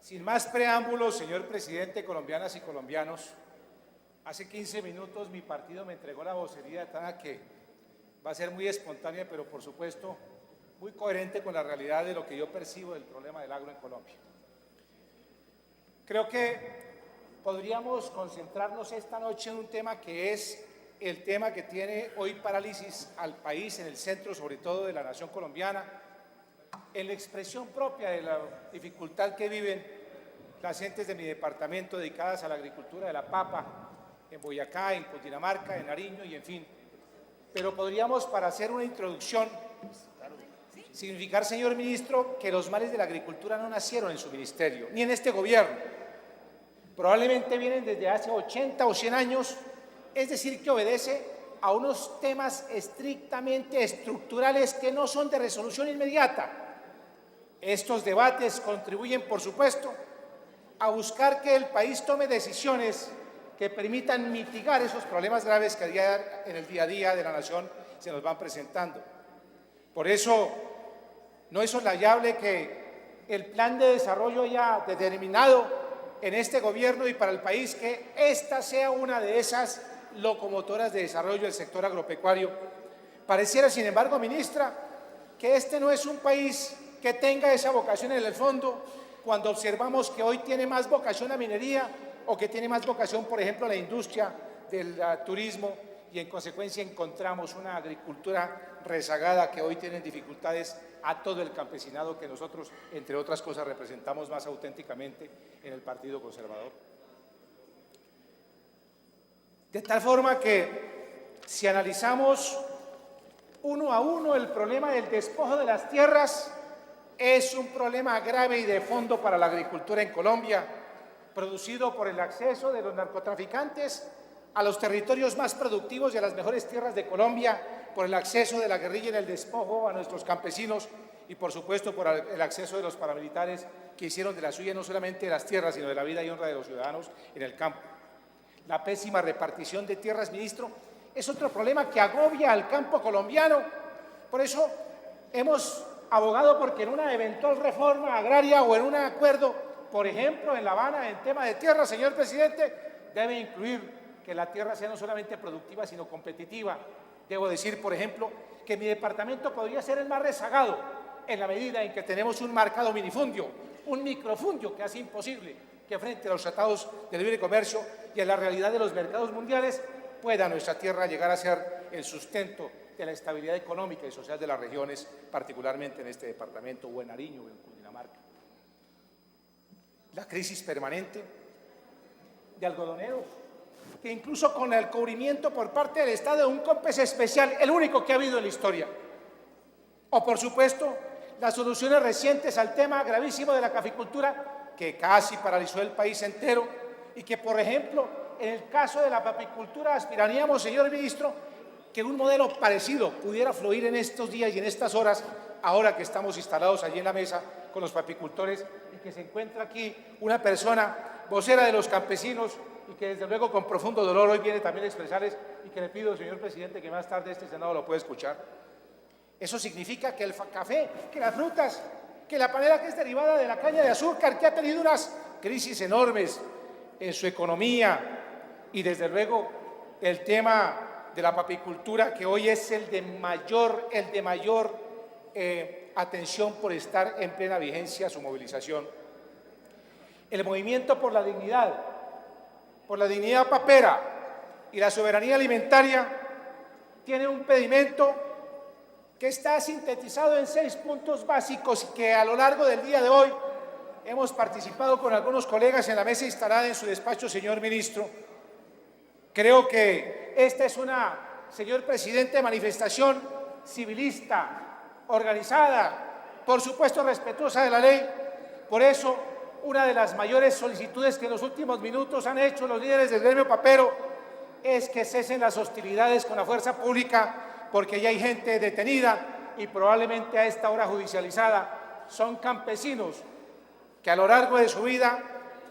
Sin más preámbulos, señor presidente, colombianas y colombianos, hace 15 minutos mi partido me entregó la vocería de Tana, que va a ser muy espontánea, pero por supuesto muy coherente con la realidad de lo que yo percibo del problema del agro en Colombia. Creo que podríamos concentrarnos esta noche en un tema que es el tema que tiene hoy parálisis al país, en el centro sobre todo de la nación colombiana, en la expresión propia de la dificultad que viven las gentes de mi departamento dedicadas a la agricultura de la papa, en Boyacá, en Cundinamarca, en Nariño y en fin. Pero podríamos, para hacer una introducción, significar, señor ministro, que los males de la agricultura no nacieron en su ministerio, ni en este gobierno. Probablemente vienen desde hace 80 o 100 años, es decir, que obedece a unos temas estrictamente estructurales que no son de resolución inmediata. Estos debates contribuyen, por supuesto, a buscar que el país tome decisiones que permitan mitigar esos problemas graves que en el día a día de la nación se nos van presentando. Por eso, no es soslayable que el plan de desarrollo haya determinado en este gobierno y para el país que esta sea una de esas locomotoras de desarrollo del sector agropecuario. Pareciera, sin embargo, ministra, que este no es un país que tenga esa vocación en el fondo, cuando observamos que hoy tiene más vocación a minería o que tiene más vocación, por ejemplo, a la industria del turismo, y en consecuencia encontramos una agricultura rezagada que hoy tiene dificultades a todo el campesinado que nosotros, entre otras cosas, representamos más auténticamente en el Partido Conservador. De tal forma que si analizamos uno a uno el problema del despojo de las tierras, es un problema grave y de fondo para la agricultura en Colombia, producido por el acceso de los narcotraficantes a los territorios más productivos y a las mejores tierras de Colombia, por el acceso de la guerrilla en el despojo a nuestros campesinos y, por supuesto, por el acceso de los paramilitares que hicieron de la suya no solamente de las tierras, sino de la vida y honra de los ciudadanos en el campo. La pésima repartición de tierras, ministro, es otro problema que agobia al campo colombiano. Por eso hemos abogado porque en una eventual reforma agraria o en un acuerdo, por ejemplo, en La Habana, en tema de tierra, señor presidente, debe incluir que la tierra sea no solamente productiva, sino competitiva. Debo decir, por ejemplo, que mi departamento podría ser el más rezagado en la medida en que tenemos un marcado minifundio, un microfundio que hace imposible que frente a los tratados de libre comercio y a la realidad de los mercados mundiales pueda nuestra tierra llegar a ser el sustento de la estabilidad económica y social de las regiones, particularmente en este departamento, o en Nariño, o en Cundinamarca. La crisis permanente de algodoneros, que incluso con el cubrimiento por parte del Estado de un COMPES especial, el único que ha habido en la historia. O, por supuesto, las soluciones recientes al tema gravísimo de la caficultura, que casi paralizó el país entero, y que, por ejemplo, en el caso de la papicultura aspiraríamos, señor ministro, que un modelo parecido pudiera fluir en estos días y en estas horas, ahora que estamos instalados allí en la mesa con los papicultores, y que se encuentra aquí una persona vocera de los campesinos y que desde luego con profundo dolor hoy viene también a expresarles, y que le pido, señor presidente, que más tarde este Senado lo pueda escuchar. Eso significa que el café, que las frutas, que la panela que es derivada de la caña de azúcar, que ha tenido unas crisis enormes en su economía, y desde luego el tema de la papicultura, que hoy es el de mayor atención por estar en plena vigencia su movilización. El movimiento por la dignidad papera y la soberanía alimentaria tiene un pedimento que está sintetizado en 6 puntos básicos, que a lo largo del día de hoy hemos participado con algunos colegas en la mesa instalada en su despacho, señor ministro. Creo que esta es una, señor presidente, manifestación civilista, organizada, por supuesto respetuosa de la ley. Por eso, una de las mayores solicitudes que en los últimos minutos han hecho los líderes del gremio papero es que cesen las hostilidades con la fuerza pública, porque ya hay gente detenida y probablemente a esta hora judicializada. Son campesinos que a lo largo de su vida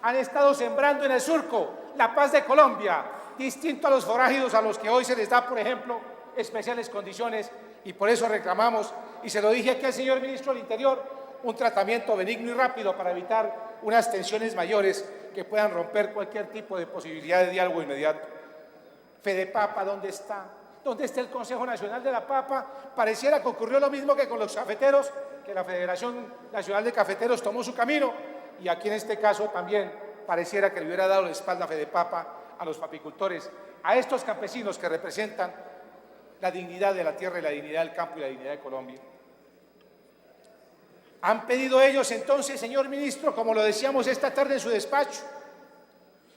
han estado sembrando en el surco la paz de Colombia, distinto a los forágidos a los que hoy se les da, por ejemplo, especiales condiciones, y por eso reclamamos, y se lo dije aquí al señor ministro del Interior, un tratamiento benigno y rápido para evitar unas tensiones mayores que puedan romper cualquier tipo de posibilidad de diálogo inmediato. Fedepapa, ¿dónde está? ¿Dónde está el Consejo Nacional de la Papa? Pareciera que ocurrió lo mismo que con los cafeteros, que la Federación Nacional de Cafeteros tomó su camino, y aquí en este caso también pareciera que le hubiera dado la espalda a Fedepapa, a los papicultores, a estos campesinos que representan la dignidad de la tierra y la dignidad del campo y la dignidad de Colombia. Han pedido ellos entonces, señor ministro, como lo decíamos esta tarde en su despacho,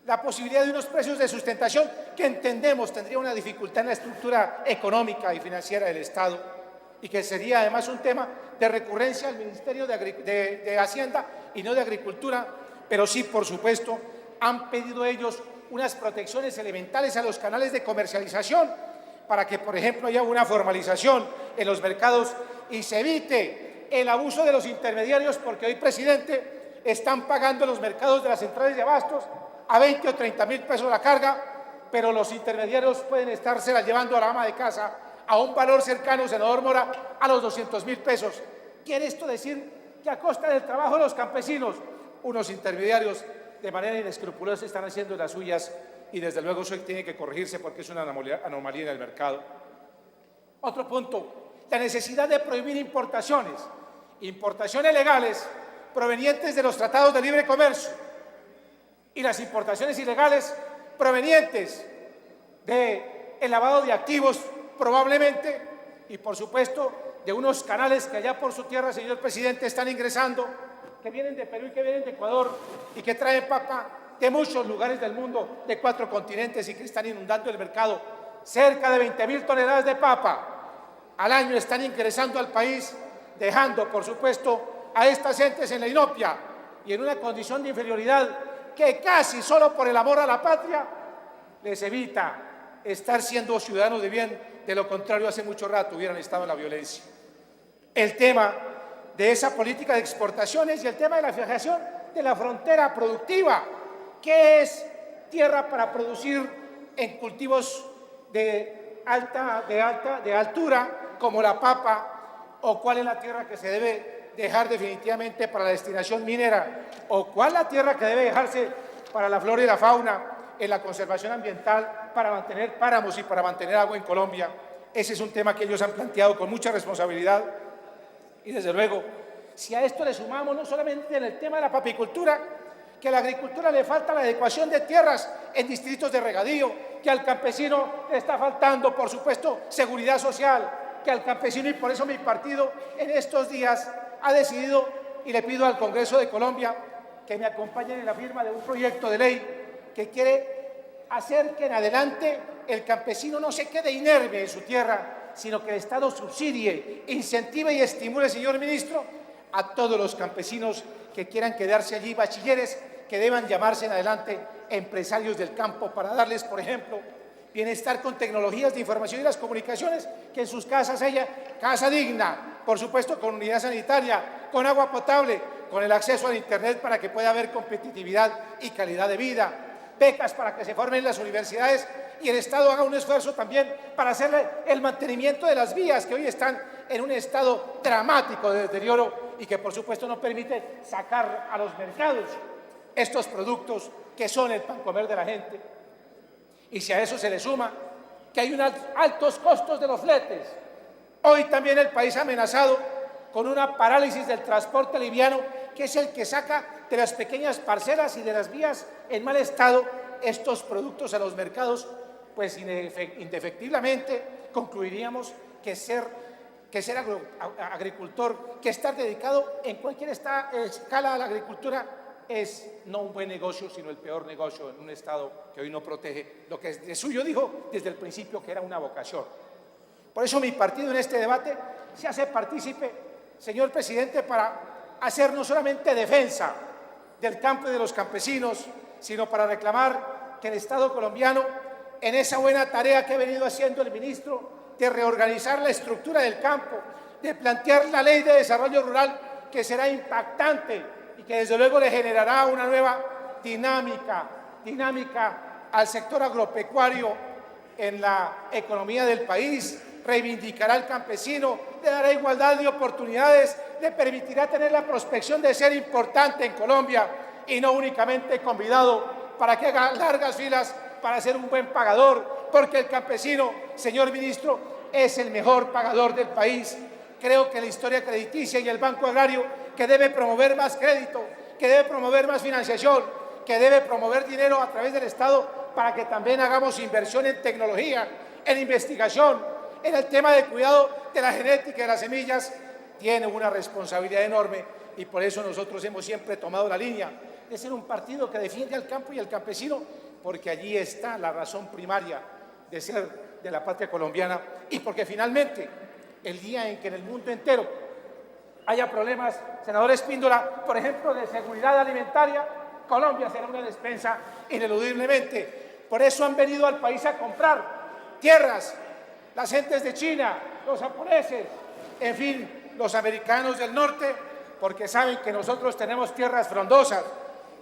la posibilidad de unos precios de sustentación que entendemos tendría una dificultad en la estructura económica y financiera del Estado y que sería además un tema de recurrencia al Ministerio de Hacienda y no de Agricultura, pero sí, por supuesto, han pedido ellos unas protecciones elementales a los canales de comercialización para que, por ejemplo, haya una formalización en los mercados y se evite el abuso de los intermediarios, porque hoy, presidente, están pagando los mercados de las centrales de abastos a 20 o 30 mil pesos la carga, pero los intermediarios pueden estársela llevando a la ama de casa a un valor cercano, senador Mora, a los 200.000 pesos. ¿Quiere esto decir que a costa del trabajo de los campesinos, unos intermediarios de manera inescrupulosa están haciendo las suyas? Y desde luego eso tiene que corregirse porque es una anomalía en el mercado. Otro punto, la necesidad de prohibir importaciones legales provenientes de los tratados de libre comercio y las importaciones ilegales provenientes del lavado de activos probablemente, y por supuesto de unos canales que allá por su tierra, señor presidente, están ingresando, que vienen de Perú y que vienen de Ecuador y que traen papa de muchos lugares del mundo, de 4 continentes, y que están inundando el mercado. Cerca de 20.000 toneladas de papa al año están ingresando al país, dejando, por supuesto, a estas gentes en la inopia y en una condición de inferioridad que casi solo por el amor a la patria les evita estar siendo ciudadanos de bien. De lo contrario, hace mucho rato hubieran estado en la violencia. El tema de esa política de exportaciones y el tema de la fijación de la frontera productiva. ¿Qué es tierra para producir en cultivos de altura como la papa? ¿O cuál es la tierra que se debe dejar definitivamente para la destinación minera? ¿O cuál es la tierra que debe dejarse para la flora y la fauna, en la conservación ambiental, para mantener páramos y para mantener agua en Colombia? Ese es un tema que ellos han planteado con mucha responsabilidad. Y desde luego, si a esto le sumamos no solamente en el tema de la papicultura, que a la agricultura le falta la adecuación de tierras en distritos de regadío, que al campesino le está faltando, por supuesto, seguridad social, que al campesino, y por eso mi partido en estos días ha decidido, y le pido al Congreso de Colombia que me acompañen en la firma de un proyecto de ley que quiere hacer que en adelante el campesino no se quede inerme en su tierra, sino que el Estado subsidie, incentive y estimule, señor ministro, a todos los campesinos que quieran quedarse allí, bachilleres, que deban llamarse en adelante empresarios del campo, para darles, por ejemplo, bienestar con tecnologías de información y las comunicaciones, que en sus casas haya casa digna, por supuesto con unidad sanitaria, con agua potable, con el acceso al internet para que pueda haber competitividad y calidad de vida, becas para que se formen las universidades, y el Estado haga un esfuerzo también para hacer el mantenimiento de las vías que hoy están en un estado dramático de deterioro y que por supuesto no permite sacar a los mercados estos productos que son el pan comer de la gente. Y si a eso se le suma que hay unos altos costos de los fletes, hoy también el país amenazado con una parálisis del transporte liviano, que es el que saca de las pequeñas parcelas y de las vías en mal estado estos productos a los mercados, pues indefectiblemente concluiríamos que ser agricultor, que estar dedicado en cualquier escala a la agricultura, es no un buen negocio, sino el peor negocio en un Estado que hoy no protege lo que de suyo dijo desde el principio que era una vocación. Por eso mi partido en este debate se hace partícipe, señor presidente, para hacer no solamente defensa del campo y de los campesinos, sino para reclamar que el Estado colombiano, en esa buena tarea que ha venido haciendo el ministro de reorganizar la estructura del campo, de plantear la ley de desarrollo rural, que será impactante y que desde luego le generará una nueva dinámica al sector agropecuario en la economía del país, reivindicará al campesino, le dará igualdad de oportunidades, le permitirá tener la prospección de ser importante en Colombia y no únicamente convidado para que haga largas filas para ser un buen pagador, porque el campesino, señor ministro, es el mejor pagador del país. Creo que la historia crediticia y el Banco Agrario, que debe promover más crédito, que debe promover más financiación, que debe promover dinero a través del Estado para que también hagamos inversión en tecnología, en investigación, en el tema de cuidado de la genética y de las semillas, tiene una responsabilidad enorme y por eso nosotros hemos siempre tomado la línea de ser un partido que defiende al campo y al campesino, porque allí está la razón primaria de ser de la patria colombiana y porque finalmente el día en que en el mundo entero haya problemas, senador Espíndola, por ejemplo, de seguridad alimentaria, Colombia será una despensa ineludiblemente. Por eso han venido al país a comprar tierras, las gentes de China, los japoneses, en fin, los americanos del norte, porque saben que nosotros tenemos tierras frondosas,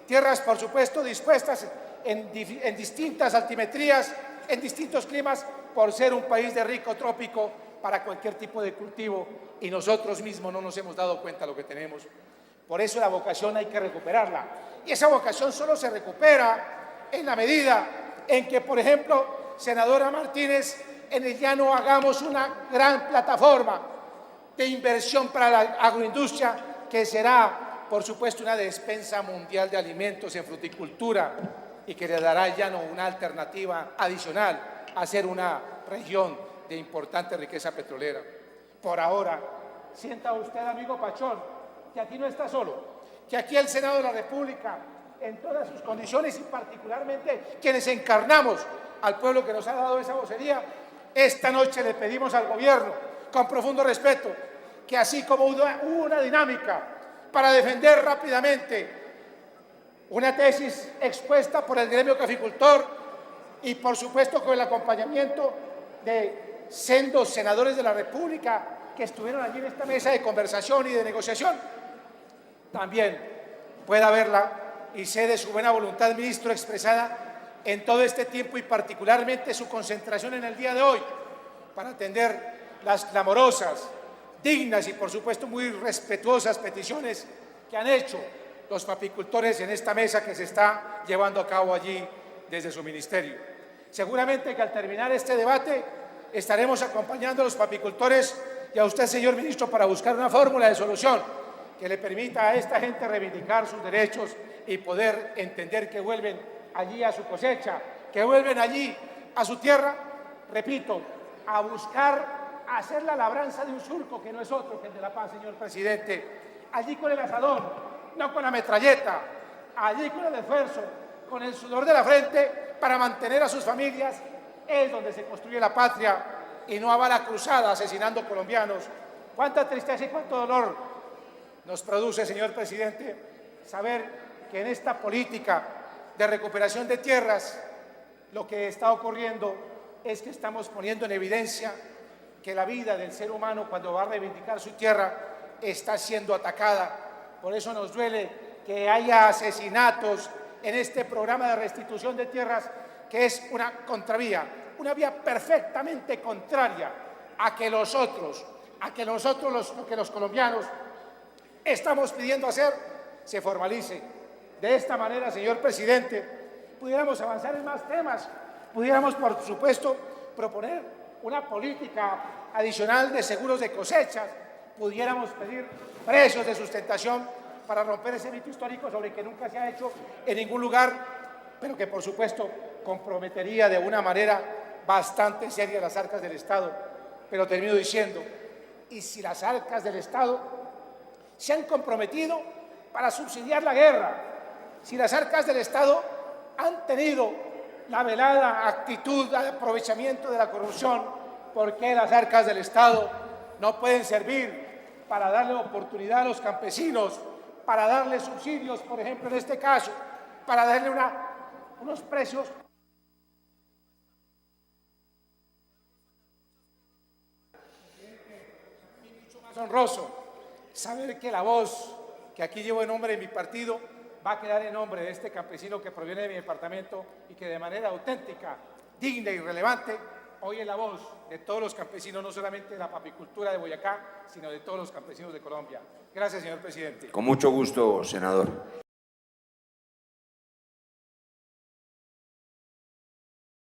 tierras, por supuesto, dispuestas en distintas altimetrías, en distintos climas, por ser un país de rico trópico para cualquier tipo de cultivo, y nosotros mismos no nos hemos dado cuenta de lo que tenemos. Por eso la vocación hay que recuperarla. Y esa vocación solo se recupera en la medida en que, por ejemplo, senadora Martínez, en el llano hagamos una gran plataforma de inversión para la agroindustria, que será, por supuesto, una despensa mundial de alimentos en fruticultura y que le dará al llano una alternativa adicional a ser una región de importante riqueza petrolera. Por ahora, sienta usted, amigo Pachón, que aquí no está solo, que aquí el Senado de la República, en todas sus condiciones y particularmente quienes encarnamos al pueblo que nos ha dado esa vocería, esta noche le pedimos al gobierno, con profundo respeto, que así como hubo una dinámica para defender rápidamente una tesis expuesta por el gremio caficultor y por supuesto con el acompañamiento de sendos senadores de la República que estuvieron allí en esta mesa de conversación y de negociación, también pueda verla y sé de su buena voluntad, ministro, expresada en todo este tiempo y particularmente su concentración en el día de hoy para atender las clamorosas, dignas y por supuesto muy respetuosas peticiones que han hecho los papicultores en esta mesa que se está llevando a cabo allí desde su ministerio. Seguramente que al terminar este debate estaremos acompañando a los papicultores y a usted, señor ministro, para buscar una fórmula de solución que le permita a esta gente reivindicar sus derechos y poder entender que vuelven allí a su cosecha, que vuelven allí a su tierra, repito, a buscar hacer la labranza de un surco que no es otro que el de La Paz, señor presidente, allí con el asadón, no con la metralleta, allí con el esfuerzo, con el sudor de la frente para mantener a sus familias, es donde se construye la patria y no a bala cruzada asesinando colombianos. Cuánta tristeza y cuánto dolor nos produce, señor presidente, saber que en esta política de recuperación de tierras lo que está ocurriendo es que estamos poniendo en evidencia que la vida del ser humano cuando va a reivindicar su tierra está siendo atacada. Por eso nos duele que haya asesinatos en este programa de restitución de tierras, que es una contravía, una vía perfectamente contraria a que nosotros lo que los colombianos estamos pidiendo hacer se formalice. De esta manera, señor presidente, pudiéramos avanzar en más temas, pudiéramos, por supuesto, proponer una política adicional de seguros de cosechas, pudiéramos pedir precios de sustentación para romper ese mito histórico sobre que nunca se ha hecho en ningún lugar, pero que, por supuesto, comprometería de una manera bastante seria las arcas del Estado. Pero termino diciendo, ¿y si las arcas del Estado se han comprometido para subsidiar la guerra? Si las arcas del Estado han tenido la velada actitud de aprovechamiento de la corrupción, ¿por qué las arcas del Estado no pueden servir para darle oportunidad a los campesinos, para darle subsidios, por ejemplo, en este caso, para darle unos precios mucho más honroso? Saber que la voz que aquí llevo en nombre de mi partido va a quedar en nombre de este campesino que proviene de mi departamento y que de manera auténtica, digna y relevante hoy es la voz de todos los campesinos, no solamente de la papicultura de Boyacá, sino de todos los campesinos de Colombia. Gracias, señor presidente. Con mucho gusto, senador.